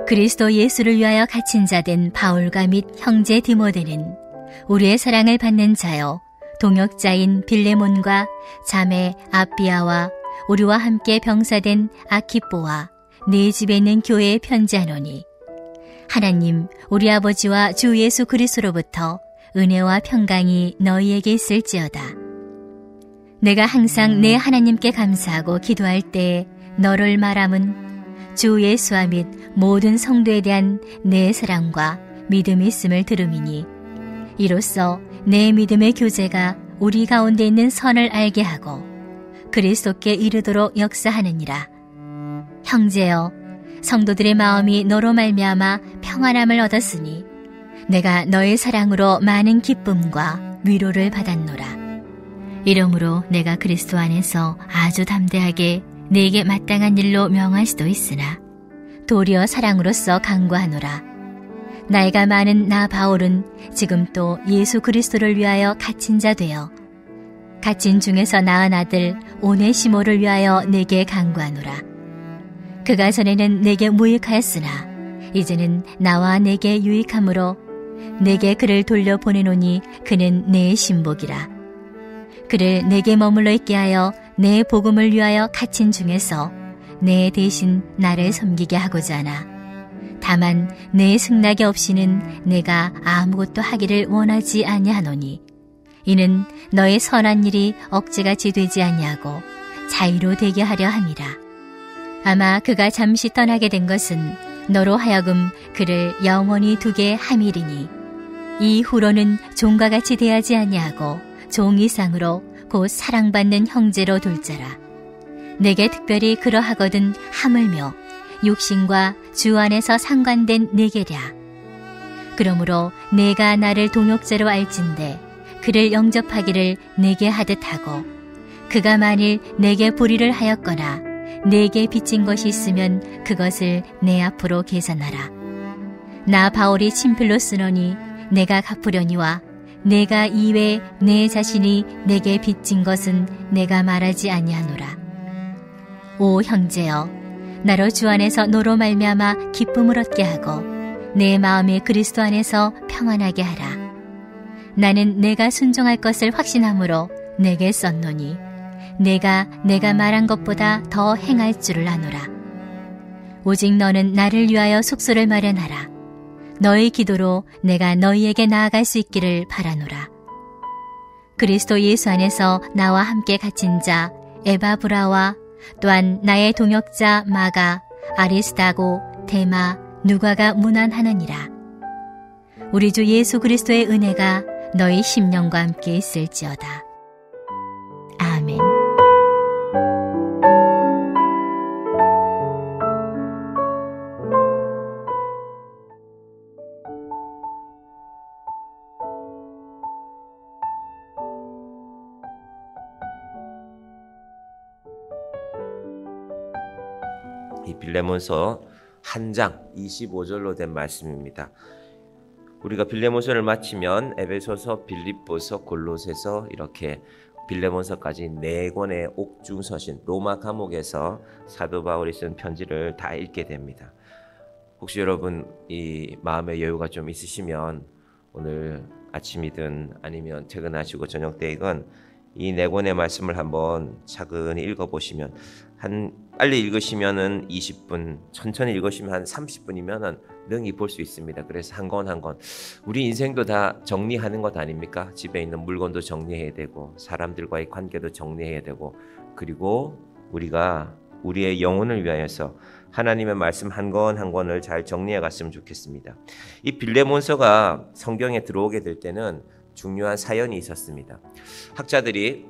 그리스도 예수를 위하여 갇힌 자 된 바울과 및 형제 디모데는 우리의 사랑을 받는 자요 동역자인 빌레몬과 자매 아비아와 우리와 함께 병사된 아키뽀와 네 집에 있는 교회에 편지하노니 하나님 우리 아버지와 주 예수 그리스도로부터 은혜와 평강이 너희에게 있을지어다. 내가 항상 내 하나님께 감사하고 기도할 때에 너를 말함은 주 예수와 및 모든 성도에 대한 내 사랑과 믿음이 있음을 들음이니 이로써 내 믿음의 교제가 우리 가운데 있는 선을 알게 하고 그리스도께 이르도록 역사하느니라. 형제여, 성도들의 마음이 너로 말미암아 평안함을 얻었으니 내가 너의 사랑으로 많은 기쁨과 위로를 받았노라. 이러므로 내가 그리스도 안에서 아주 담대하게 네게 마땅한 일로 명할 수도 있으나 도리어 사랑으로서 강구하노라. 나이가 많은 나 바울은 지금 또 예수 그리스도를 위하여 갇힌 자 되어 갇힌 중에서 낳은 아들 오네시모를 위하여 내게 강구하노라. 그가 전에는 내게 무익하였으나 이제는 나와 내게 유익함으로 내게 그를 돌려보내노니 그는 내 신복이라. 그를 내게 머물러 있게 하여 내 복음을 위하여 갇힌 중에서 내 대신 나를 섬기게 하고자 하나 다만 내 승낙이 없이는 내가 아무것도 하기를 원하지 아니하노니 이는 너의 선한 일이 억지같이 되지 아니하고 자유로 되게 하려 함이라. 아마 그가 잠시 떠나게 된 것은 너로 하여금 그를 영원히 두게 함이리니 이후로는 종과 같이 대하지 아니하고 종 이상으로 곧 사랑받는 형제로 둘 자라. 내게 특별히 그러하거든 하물며 육신과 주 안에서 상관된 내게랴. 그러므로 내가 나를 동역자로 알진대 그를 영접하기를 내게 하듯 하고 그가 만일 내게 불의를 하였거나 내게 빚진 것이 있으면 그것을 내 앞으로 계산하라. 나 바울이 친필로 쓰노니 내가 갚으려니와 내가 이외에 내 자신이 내게 빚진 것은 내가 말하지 아니하노라. 오 형제여, 나로 주 안에서 너로 말미암아 기쁨을 얻게 하고 내 마음에 그리스도 안에서 평안하게 하라. 나는 내가 순종할 것을 확신함으로 내게 썼노니 내가 말한 것보다 더 행할 줄을 아노라. 오직 너는 나를 위하여 숙소를 마련하라. 너의 기도로 내가 너희에게 나아갈 수 있기를 바라노라. 그리스도 예수 안에서 나와 함께 갇힌 자 에바브라와 또한 나의 동역자 마가, 아리스다고, 데마, 누가가 문안하느니라. 우리 주 예수 그리스도의 은혜가 너희 심령과 함께 있을지어다. 아멘. 이 빌레몬서 한 장 25절로 된 말씀입니다. 우리가 빌레몬서를 마치면 에베소서, 빌립보서, 골로새서 이렇게 빌레몬서까지 4권의 옥중서신 로마 감옥에서 사도 바울이 쓴 편지를 다 읽게 됩니다. 혹시 여러분 이 마음의 여유가 좀 있으시면 오늘 아침이든 아니면 퇴근하시고 저녁 때이건 이 4권의 말씀을 한번 차근히 읽어보시면 빨리 읽으시면은 20분, 천천히 읽으시면 한 30분이면은 능히 볼 수 있습니다. 그래서 한 권 한 권. 우리 인생도 다 정리하는 것 아닙니까? 집에 있는 물건도 정리해야 되고 사람들과의 관계도 정리해야 되고 그리고 우리가 우리의 영혼을 위하여서 하나님의 말씀 한 권 한 권을 잘 정리해 갔으면 좋겠습니다. 이 빌레몬서가 성경에 들어오게 될 때는 중요한 사연이 있었습니다. 학자들이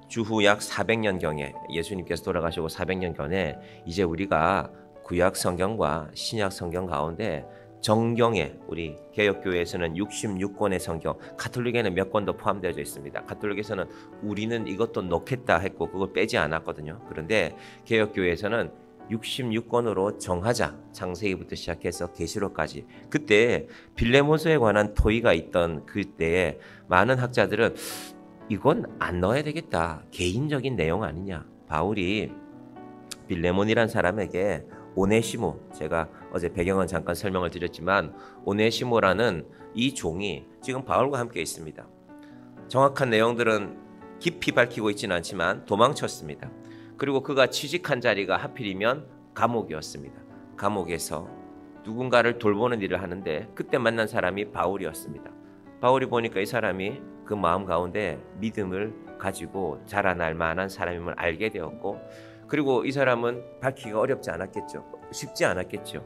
주후 약 400년경에 예수님께서 돌아가시고 400년경에 이제 우리가 구약 성경과 신약 성경 가운데 정경에 우리 개혁교회에서는 66권의 성경, 가톨릭에는 몇 권도 포함되어 있습니다. 가톨릭에서는 우리는 이것도 넣겠다 했고 그걸 빼지 않았거든요. 그런데 개혁교회에서는 66권으로 정하자. 창세기부터 시작해서 계시록까지. 그때 빌레몬서에 관한 토의가 있던 그때에 많은 학자들은 이건 안 넣어야 되겠다. 개인적인 내용 아니냐. 바울이 빌레몬이란 사람에게 오네시모, 제가 어제 배경은 잠깐 설명을 드렸지만 오네시모라는 이 종이 지금 바울과 함께 있습니다. 정확한 내용들은 깊이 밝히고 있지는 않지만 도망쳤습니다. 그리고 그가 취직한 자리가 하필이면 감옥이었습니다. 감옥에서 누군가를 돌보는 일을 하는데 그때 만난 사람이 바울이었습니다. 바울이 보니까 이 사람이 그 마음 가운데 믿음을 가지고 자라날 만한 사람임을 알게 되었고, 그리고 이 사람은 밝히기가 어렵지 않았겠죠. 쉽지 않았겠죠.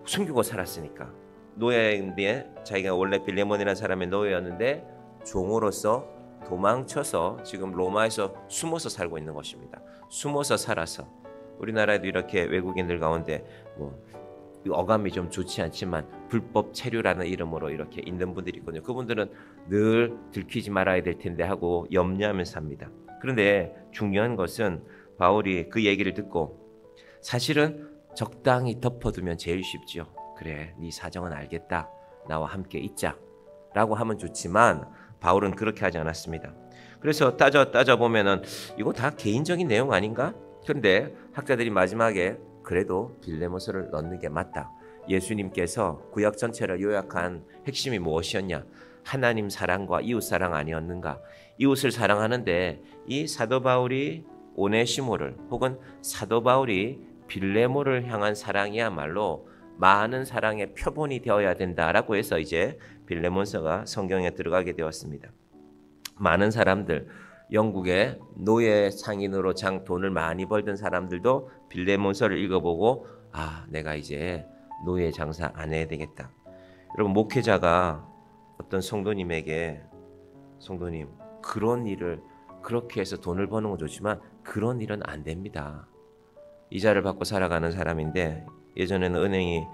숨기고 살았으니까. 노예인데 자기가 원래 빌레몬이라는 사람의 노예였는데 종으로서 도망쳐서 지금 로마에서 숨어서 살고 있는 것입니다. 숨어서 살아서. 우리나라에도 이렇게 외국인들 가운데 어감이 좀 좋지 않지만 불법 체류라는 이름으로 이렇게 있는 분들이 있거든요. 그분들은 늘 들키지 말아야 될 텐데 하고 염려하면서 삽니다. 그런데 중요한 것은 바울이 그 얘기를 듣고 사실은 적당히 덮어두면 제일 쉽죠. 그래, 네 사정은 알겠다. 나와 함께 있자. 라고 하면 좋지만 바울은 그렇게 하지 않았습니다. 그래서 따져보면은 이거 다 개인적인 내용 아닌가? 그런데 학자들이 마지막에 그래도 빌레몬서를 넣는 게 맞다. 예수님께서 구약 전체를 요약한 핵심이 무엇이었냐? 하나님 사랑과 이웃 사랑 아니었는가? 이웃을 사랑하는데 이 사도 바울이 오네시모를 혹은 사도 바울이 빌레몬을 향한 사랑이야말로 많은 사랑의 표본이 되어야 된다라고 해서 이제 빌레몬서가 성경에 들어가게 되었습니다. 많은 사람들, 영국의 노예 상인으로 돈을 많이 벌던 사람들도 빌레몬서를 읽어보고 내가 이제 노예 장사 안 해야 되겠다. 여러분, 목회자가 어떤 성도님에게 성도님, 그런 일을 그렇게 해서 돈을 버는 건 좋지만 그런 일은 안 됩니다. 이자를 받고 살아가는 사람인데 예전에는 은행이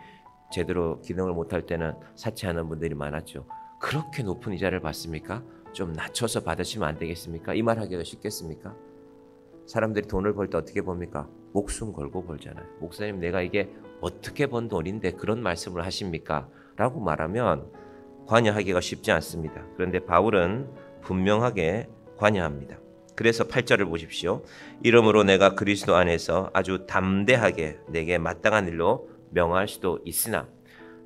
제대로 기능을 못할 때는 사채하는 분들이 많았죠. 그렇게 높은 이자를 받습니까? 좀 낮춰서 받으시면 안 되겠습니까? 이 말 하기가 쉽겠습니까? 사람들이 돈을 벌 때 어떻게 봅니까? 목숨 걸고 벌잖아요. 목사님, 내가 이게 어떻게 번 돈인데 그런 말씀을 하십니까? 라고 말하면 관여하기가 쉽지 않습니다. 그런데 바울은 분명하게 관여합니다. 그래서 8절을 보십시오. 이러므로 내가 그리스도 안에서 아주 담대하게 내게 마땅한 일로 명할 수도 있으나,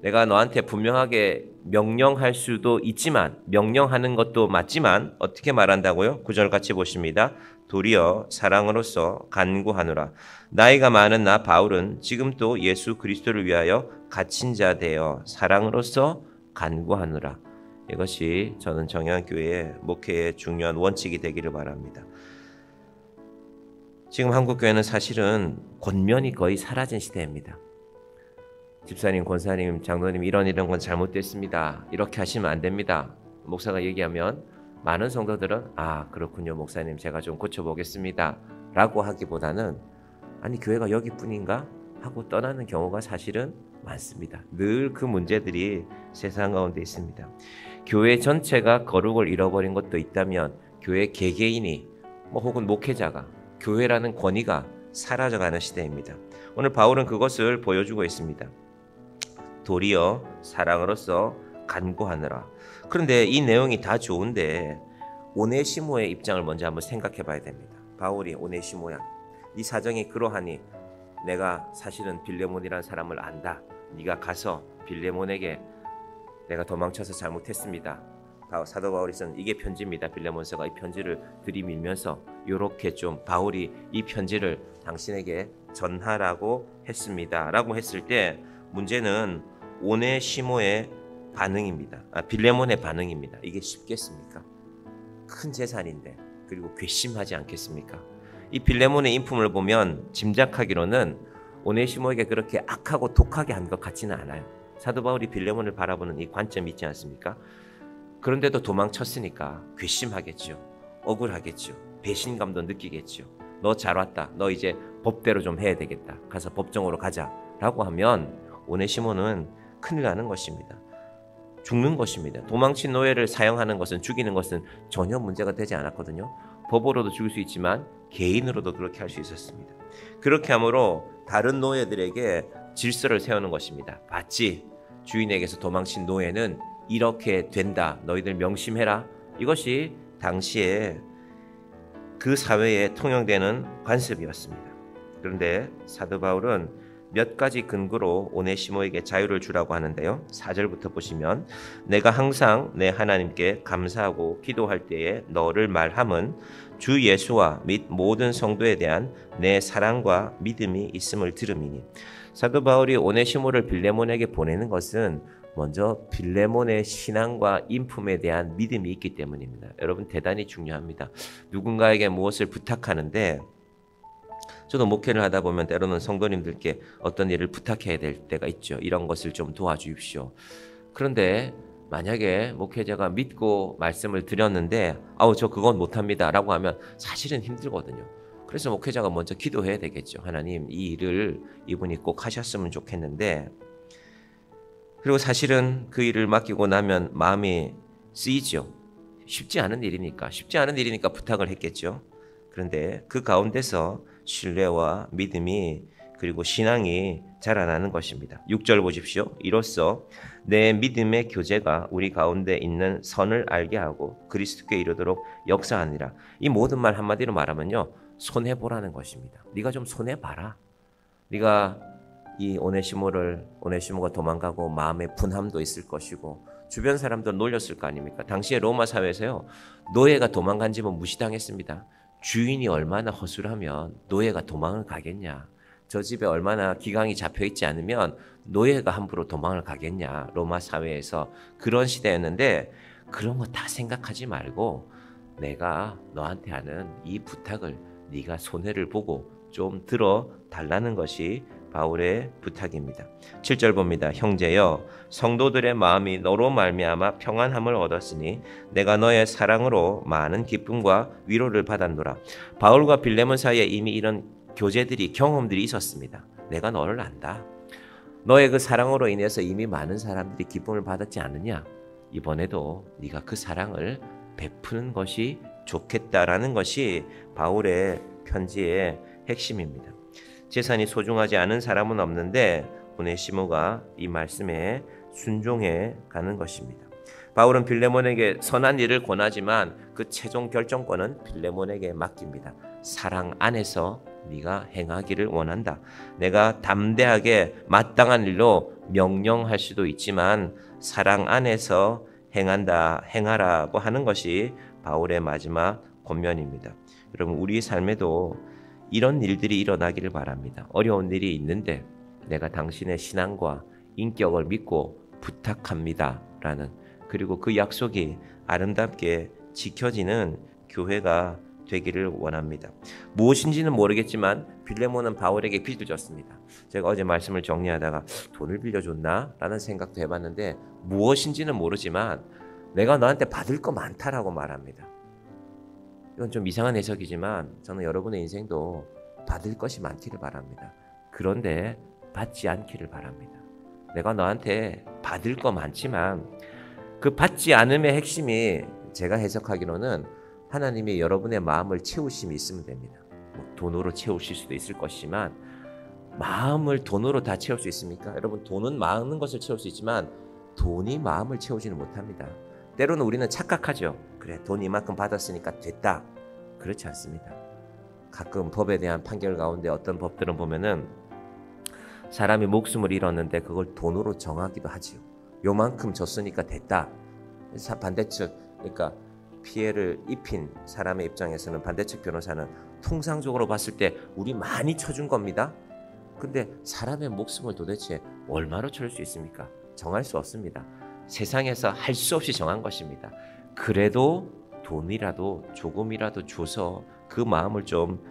내가 너한테 분명하게 명령할 수도 있지만, 명령하는 것도 맞지만 어떻게 말한다고요? 9절 같이 보십니다. 도리어 사랑으로서 간구하노라. 나이가 많은 나 바울은 지금 또 예수 그리스도를 위하여 갇힌 자 되어 사랑으로서 간구하노라. 이것이 저는 정영교회의 목회의 중요한 원칙이 되기를 바랍니다. 지금 한국교회는 사실은 권면이 거의 사라진 시대입니다. 집사님, 권사님, 장로님 이런 건 잘못됐습니다. 이렇게 하시면 안 됩니다. 목사가 얘기하면 많은 성도들은 그렇군요 목사님, 제가 좀 고쳐보겠습니다 라고 하기보다는 아니 교회가 여기뿐인가? 하고 떠나는 경우가 사실은 많습니다. 늘 그 문제들이 세상 가운데 있습니다. 교회 전체가 거룩을 잃어버린 것도 있다면 교회 개개인이 혹은 목회자가 교회라는 권위가 사라져가는 시대입니다. 오늘 바울은 그것을 보여주고 있습니다. 도리어 사랑으로서 간구하느라. 그런데 이 내용이 다 좋은데 오네시모의 입장을 먼저 한번 생각해 봐야 됩니다. 바울이 오네시모야, 네 사정이 그러하니 내가 사실은 빌레몬이라는 사람을 안다. 네가 가서 빌레몬에게 내가 도망쳐서 잘못했습니다. 사도 바울이 쓴 이게 편지입니다. 빌레몬서가 이 편지를 들이밀면서 이렇게 좀 바울이 이 편지를 당신에게 전하라고 했습니다 라고 했을 때 문제는 오네시모의 반응입니다. 빌레몬의 반응입니다. 이게 쉽겠습니까? 큰 재산인데, 그리고 괘씸하지 않겠습니까? 이 빌레몬의 인품을 보면 짐작하기로는 오네시모에게 그렇게 악하고 독하게 한 것 같지는 않아요. 사도 바울이 빌레몬을 바라보는 이 관점이 있지 않습니까? 그런데도 도망쳤으니까 괘씸하겠죠. 억울하겠죠. 배신감도 느끼겠죠. 너 잘 왔다. 너 이제 법대로 좀 해야 되겠다. 가서 법정으로 가자 라고 하면 오네시모는 큰일 나는 것입니다. 죽는 것입니다. 도망친 노예를 사형하는 것은, 죽이는 것은 전혀 문제가 되지 않았거든요. 법으로도 죽일 수 있지만 개인으로도 그렇게 할 수 있었습니다. 그렇게 함으로 다른 노예들에게 질서를 세우는 것입니다. 봤지? 주인에게서 도망친 노예는 이렇게 된다. 너희들 명심해라. 이것이 당시에 그 사회에 통용되는 관습이었습니다. 그런데 사도 바울은 몇 가지 근거로 오네시모에게 자유를 주라고 하는데요. 4절부터 보시면 내가 항상 내 하나님께 감사하고 기도할 때에 너를 말함은 주 예수와 및 모든 성도에 대한 내 사랑과 믿음이 있음을 들음이니. 사도 바울이 오네시모를 빌레몬에게 보내는 것은 먼저 빌레몬의 신앙과 인품에 대한 믿음이 있기 때문입니다. 여러분 대단히 중요합니다. 누군가에게 무엇을 부탁하는데 저도 목회를 하다 보면 때로는 성도님들께 어떤 일을 부탁해야 될 때가 있죠. 이런 것을 좀 도와주십시오. 그런데 만약에 목회자가 믿고 말씀을 드렸는데 저 그건 못합니다 라고 하면 사실은 힘들거든요. 그래서 목회자가 먼저 기도해야 되겠죠. 하나님 이 일을 이분이 꼭 하셨으면 좋겠는데, 그리고 사실은 그 일을 맡기고 나면 마음이 쓰이죠. 쉽지 않은 일이니까 부탁을 했겠죠. 그런데 그 가운데서 신뢰와 믿음이 그리고 신앙이 자라나는 것입니다. 6절 보십시오. 이로써 내 믿음의 교제가 우리 가운데 있는 선을 알게 하고 그리스도께 이르도록 역사하니라. 이 모든 말 한마디로 말하면요, 손해보라는 것입니다. 네가 좀 손해봐라. 네가 이 오네시모가 도망가고 마음에 분함도 있을 것이고 주변 사람도 놀렸을 거 아닙니까? 당시에 로마 사회에서요, 노예가 도망간 집은 무시당했습니다. 주인이 얼마나 허술하면 노예가 도망을 가겠냐. 저 집에 얼마나 기강이 잡혀있지 않으면 노예가 함부로 도망을 가겠냐. 로마 사회에서 그런 시대였는데 그런 거 다 생각하지 말고 내가 너한테 하는 이 부탁을 네가 손해를 보고 좀 들어달라는 것이 바울의 부탁입니다. 7절 봅니다. 형제여, 성도들의 마음이 너로 말미암아 평안함을 얻었으니 내가 너의 사랑으로 많은 기쁨과 위로를 받았노라. 바울과 빌레몬 사이에 이미 이런 교제들이, 경험들이 있었습니다. 내가 너를 안다. 너의 그 사랑으로 인해서 이미 많은 사람들이 기쁨을 받았지 않느냐. 이번에도 네가 그 사랑을 베푸는 것이 좋겠다라는 것이 바울의 편지의 핵심입니다. 재산이 소중하지 않은 사람은 없는데 오네시모가 이 말씀에 순종해 가는 것입니다. 바울은 빌레몬에게 선한 일을 권하지만 그 최종 결정권은 빌레몬에게 맡깁니다. 사랑 안에서 네가 행하기를 원한다. 내가 담대하게 마땅한 일로 명령할 수도 있지만 사랑 안에서 행하라고 하는 것이 바울의 마지막 권면입니다. 여러분, 우리 삶에도 이런 일들이 일어나기를 바랍니다. 어려운 일이 있는데 내가 당신의 신앙과 인격을 믿고 부탁합니다 라는, 그리고 그 약속이 아름답게 지켜지는 교회가 되기를 원합니다. 무엇인지는 모르겠지만 빌레몬은 바울에게 빚을 졌습니다. 제가 어제 말씀을 정리하다가 돈을 빌려줬나? 라는 생각도 해봤는데 무엇인지는 모르지만 내가 너한테 받을 거 많다라고 말합니다. 이건 좀 이상한 해석이지만 저는 여러분의 인생도 받을 것이 많기를 바랍니다. 그런데 받지 않기를 바랍니다. 내가 너한테 받을 거 많지만 그 받지 않음의 핵심이 제가 해석하기로는 하나님이 여러분의 마음을 채우심이 있으면 됩니다. 돈으로 채우실 수도 있을 것이지만 마음을 돈으로 다 채울 수 있습니까? 여러분, 돈은 많은 것을 채울 수 있지만 돈이 마음을 채우지는 못합니다. 때로는 우리는 착각하죠. 그래, 돈 이만큼 받았으니까 됐다. 그렇지 않습니다. 가끔 법에 대한 판결 가운데 어떤 법들은 보면은 사람이 목숨을 잃었는데 그걸 돈으로 정하기도 하지요. 요만큼 줬으니까 됐다. 반대측, 그러니까 피해를 입힌 사람의 입장에서는, 반대측 변호사는 통상적으로 봤을 때 우리 많이 쳐준 겁니다. 근데 사람의 목숨을 도대체 얼마로 쳐줄 수 있습니까? 정할 수 없습니다. 세상에서 할 수 없이 정한 것입니다. 그래도 돈이라도 조금이라도 줘서 그 마음을 좀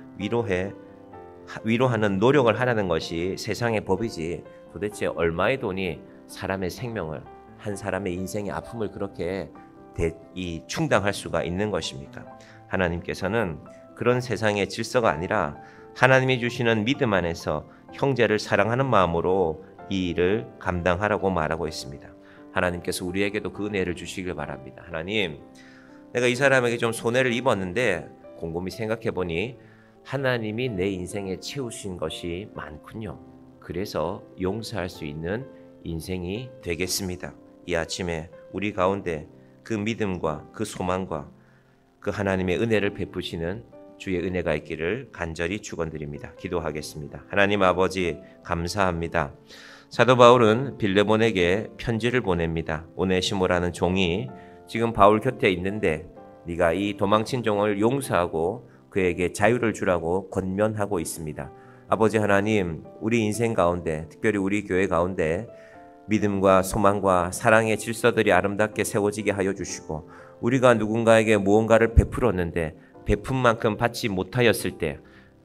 위로하는 노력을 하라는 것이 세상의 법이지, 도대체 얼마의 돈이 사람의 생명을, 한 사람의 인생의 아픔을 그렇게 충당할 수가 있는 것입니까? 하나님께서는 그런 세상의 질서가 아니라 하나님이 주시는 믿음 안에서 형제를 사랑하는 마음으로 이 일을 감당하라고 말하고 있습니다. 하나님께서 우리에게도 그 은혜를 주시길 바랍니다. 하나님, 내가 이 사람에게 좀 손해를 입었는데 곰곰이 생각해 보니 하나님이 내 인생에 채우신 것이 많군요. 그래서 용서할 수 있는 인생이 되겠습니다. 이 아침에 우리 가운데 그 믿음과 그 소망과 그 하나님의 은혜를 베푸시는 주의 은혜가 있기를 간절히 축원드립니다. 기도하겠습니다. 하나님 아버지 감사합니다. 사도 바울은 빌레몬에게 편지를 보냅니다. 오네시모라는 종이 지금 바울 곁에 있는데 네가 이 도망친 종을 용서하고 그에게 자유를 주라고 권면하고 있습니다. 아버지 하나님, 우리 인생 가운데, 특별히 우리 교회 가운데 믿음과 소망과 사랑의 질서들이 아름답게 세워지게 하여 주시고, 우리가 누군가에게 무언가를 베풀었는데 베푼 만큼 받지 못하였을 때,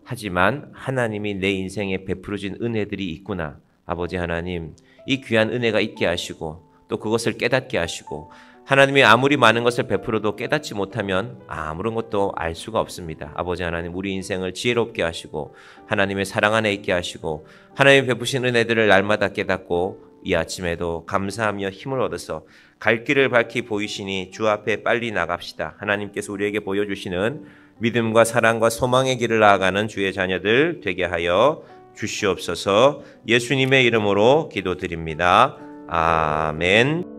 하지만 하나님이 내 인생에 베풀어진 은혜들이 있구나. 아버지 하나님, 이 귀한 은혜가 있게 하시고 또 그것을 깨닫게 하시고, 하나님이 아무리 많은 것을 베풀어도 깨닫지 못하면 아무런 것도 알 수가 없습니다. 아버지 하나님, 우리 인생을 지혜롭게 하시고 하나님의 사랑 안에 있게 하시고 하나님이 베푸신 은혜들을 날마다 깨닫고 이 아침에도 감사하며 힘을 얻어서 갈 길을 밝히 보이시니 주 앞에 빨리 나갑시다. 하나님께서 우리에게 보여주시는 믿음과 사랑과 소망의 길을 나아가는 주의 자녀들 되게 하여 주시옵소서. 예수님의 이름으로 기도드립니다. 아멘.